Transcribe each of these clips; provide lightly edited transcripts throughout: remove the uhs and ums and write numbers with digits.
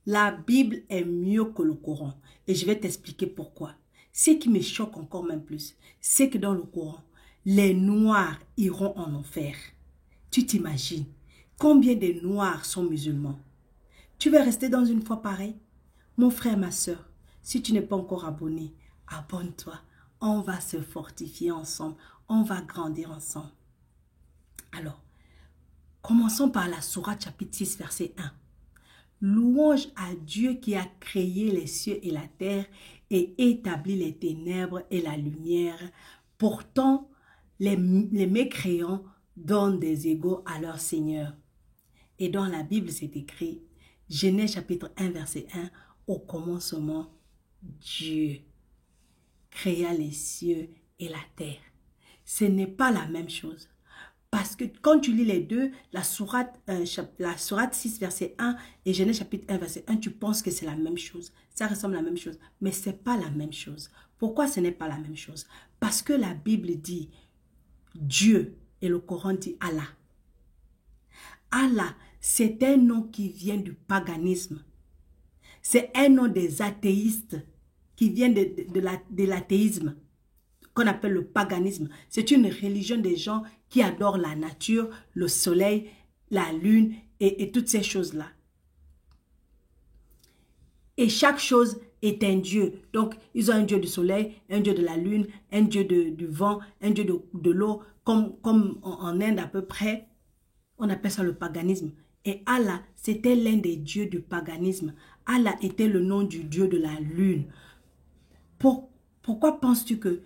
La Bible est mieux que le Coran. Et je vais t'expliquer pourquoi. Ce qui me choque encore même plus, c'est que dans le Coran, les Noirs iront en enfer. Tu t'imagines combien de Noirs sont musulmans? Tu veux rester dans une foi pareille? Mon frère, ma soeur, si tu n'es pas encore abonné, abonne-toi. On va se fortifier ensemble. On va grandir ensemble. Alors, commençons par la sourate chapitre 6, verset 1. Louange à Dieu qui a créé les cieux et la terre et établi les ténèbres et la lumière. Pourtant, les mécréants donnent des égaux à leur Seigneur. Et dans la Bible, c'est écrit, Genèse chapitre 1, verset 1, au commencement, Dieu créa les cieux et la terre. Ce n'est pas la même chose. Parce que quand tu lis les deux, la sourate 6, verset 1 et Genèse chapitre 1, verset 1, tu penses que c'est la même chose. Ça ressemble à la même chose. Mais ce n'est pas la même chose. Pourquoi ce n'est pas la même chose? Parce que la Bible dit Dieu et le Coran dit Allah. Allah, c'est un nom qui vient du paganisme. C'est un nom des athéistes qui vient de l'athéisme, qu'on appelle le paganisme. C'est une religion des gens qui adorent la nature, le soleil, la lune et toutes ces choses-là. Et chaque chose est un dieu. Donc, ils ont un dieu du soleil, un dieu de la lune, un dieu du vent, un dieu de l'eau, comme en Inde à peu près. On appelle ça le paganisme. Et Allah, c'était l'un des dieux du paganisme. Allah était le nom du dieu de la lune. Pourquoi penses-tu que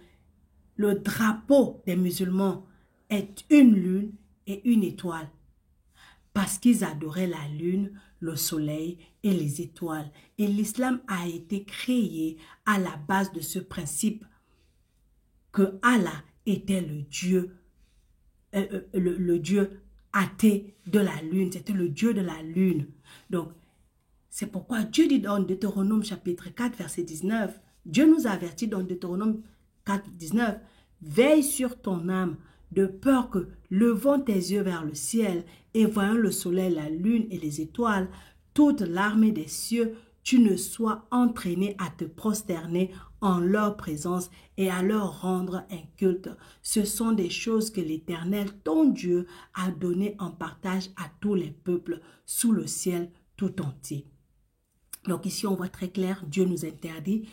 le drapeau des musulmans est une lune et une étoile? Parce qu'ils adoraient la lune, le soleil et les étoiles. Et l'islam a été créé à la base de ce principe que Allah était le Dieu athée de la lune. C'était le Dieu de la lune. Donc, c'est pourquoi Dieu dit dans Deutéronome chapitre 4, verset 19, Dieu nous avertit dans Deutéronome 4, 19, veille sur ton âme, de peur que, levant tes yeux vers le ciel et voyant le soleil, la lune et les étoiles, toute l'armée des cieux, tu ne sois entraîné à te prosterner en leur présence et à leur rendre un culte. Ce sont des choses que l'Éternel, ton Dieu, a données en partage à tous les peuples sous le ciel tout entier. Donc ici, on voit très clair, Dieu nous interdit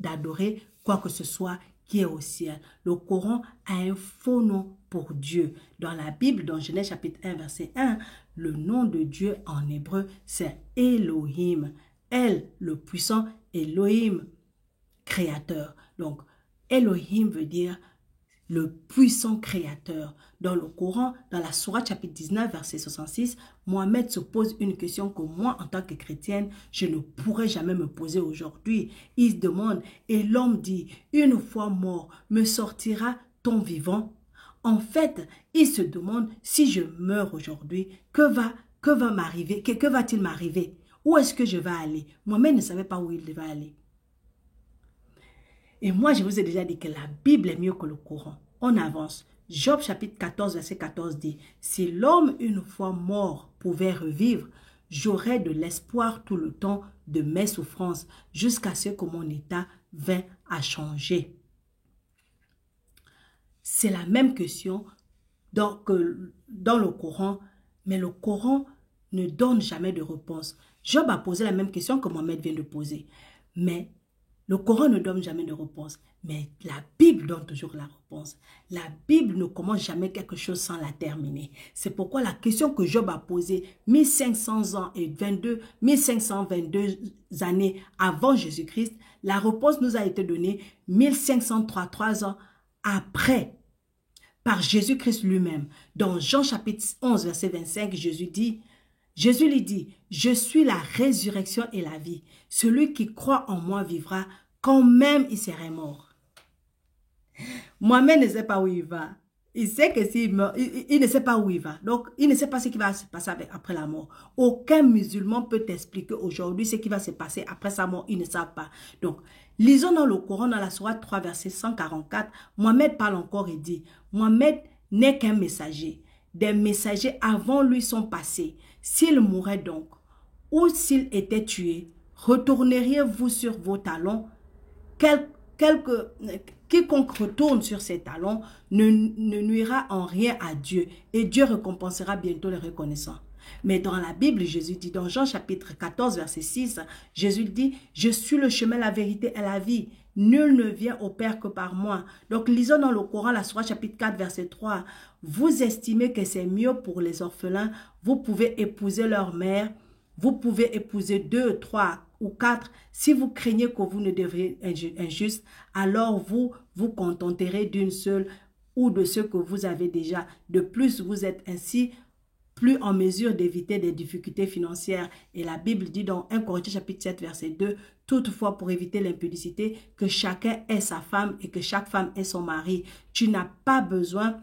d'adorer quoi que ce soit qui est au ciel. Le Coran a un faux nom pour Dieu. Dans la Bible, dans Genèse chapitre 1, verset 1, le nom de Dieu en hébreu, c'est Elohim. El, le puissant, Elohim, créateur. Donc, Elohim veut dire le puissant créateur. Dans le Coran, dans la sourate chapitre 19, verset 66, Mohammed se pose une question que moi, en tant que chrétienne, je ne pourrais jamais me poser aujourd'hui. Il se demande, et l'homme dit, une fois mort, me sortira-t-on vivant? En fait, il se demande, si je meurs aujourd'hui, que va-t-il m'arriver? Où est-ce que je vais aller? Mohammed ne savait pas où il devait aller. Et moi, je vous ai déjà dit que la Bible est mieux que le Coran. On avance. Job chapitre 14, verset 14 dit, « Si l'homme une fois mort pouvait revivre, j'aurais de l'espoir tout le temps de mes souffrances, jusqu'à ce que mon état vint à changer. » C'est la même question dans le Coran, mais le Coran ne donne jamais de réponse. Job a posé la même question que Mohammed vient de poser, mais le Coran ne donne jamais de réponse, mais la Bible donne toujours la réponse. La Bible ne commence jamais quelque chose sans la terminer. C'est pourquoi la question que Job a posée 1500 ans et 1522 années avant Jésus-Christ, la réponse nous a été donnée 1503 ans après, par Jésus-Christ lui-même. Dans Jean chapitre 11, verset 25, Jésus lui dit, « Je suis la résurrection et la vie. Celui qui croit en moi vivra quand même il serait mort. » Mohammed ne sait pas où il va. Il sait que s'il meurt, il ne sait pas où il va. Donc, il ne sait pas ce qui va se passer après la mort. Aucun musulman peut t'expliquer aujourd'hui ce qui va se passer après sa mort. Ils ne savent pas. Donc, lisons dans le Coran, dans la sourate 3, verset 144, Mohammed parle encore et dit, « Mohammed n'est qu'un messager. Des messagers avant lui sont passés. S'il mourait donc, ou s'il était tué, retourneriez-vous sur vos talons? Quiconque retourne sur ses talons ne nuira en rien à Dieu, et Dieu récompensera bientôt les reconnaissants. Mais dans la Bible, Jésus dit, dans Jean chapitre 14, verset 6, Jésus dit, « Je suis le chemin, la vérité et la vie. Nul ne vient au Père que par moi. » Donc, lisons dans le Coran, la Sourate chapitre 4, verset 3. « Vous estimez que c'est mieux pour les orphelins, vous pouvez épouser leur mère, vous pouvez épouser 2, 3 ou 4. Si vous craignez que vous ne devriez être injuste, alors vous vous contenterez d'une seule ou de ce que vous avez déjà. De plus, vous êtes ainsi plus en mesure d'éviter des difficultés financières. » Et la Bible dit dans 1 Corinthiens chapitre 7 verset 2, « Toutefois, pour éviter l'impudicité, que chacun ait sa femme et que chaque femme ait son mari. » Tu n'as pas besoin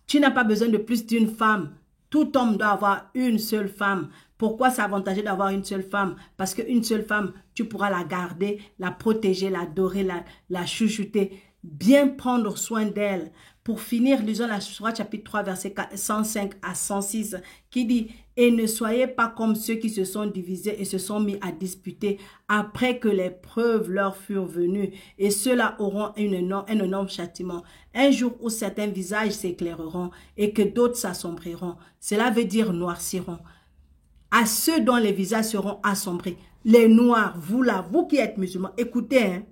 de plus d'une femme. Tout homme doit avoir une seule femme. Pourquoi c'est avantageux d'avoir une seule femme? Parce qu'une seule femme, tu pourras la garder, la protéger, l'adorer, la chouchouter, bien prendre soin d'elle. Pour finir, lisons la Sourate chapitre 3, verset 105 à 106, qui dit « Et ne soyez pas comme ceux qui se sont divisés et se sont mis à disputer après que les preuves leur furent venues, et ceux-là auront un énorme châtiment. Un jour où certains visages s'éclaireront et que d'autres s'assombriront. Cela veut dire noirciront. À ceux dont les visages seront assombris, les noirs, vous là, vous qui êtes musulmans, écoutez, hein.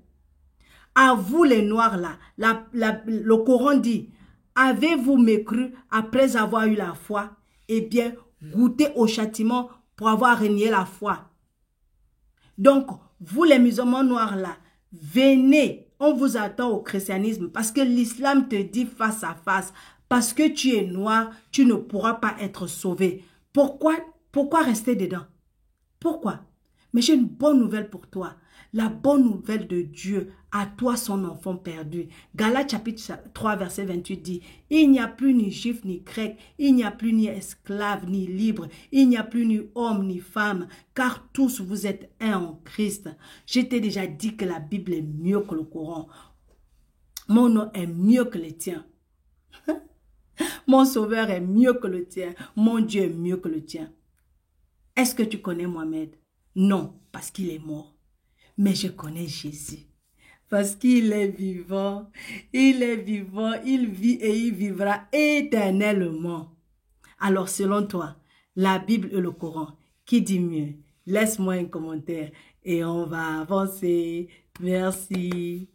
À vous les noirs là, le Coran dit, avez-vous mécru après avoir eu la foi? Eh bien, goûtez au châtiment pour avoir renié la foi. Donc, vous les musulmans noirs là, venez, on vous attend au christianisme parce que l'islam te dit face à face, parce que tu es noir, tu ne pourras pas être sauvé. Pourquoi rester dedans? Pourquoi? Mais j'ai une bonne nouvelle pour toi. La bonne nouvelle de Dieu, à toi son enfant perdu. Galates chapitre 3 verset 28 dit, « Il n'y a plus ni juif ni grec, il n'y a plus ni esclave ni libre, il n'y a plus ni homme ni femme, car tous vous êtes un en Christ. » Je t'ai déjà dit que la Bible est mieux que le Coran. Mon nom est mieux que le tien. Mon sauveur est mieux que le tien. Mon Dieu est mieux que le tien. Est-ce que tu connais Mohamed? Non, parce qu'il est mort. Mais je connais Jésus. Parce qu'il est vivant. Il est vivant. Il vit et il vivra éternellement. Alors, selon toi, la Bible et le Coran, qui dit mieux? Laisse-moi un commentaire et on va avancer. Merci.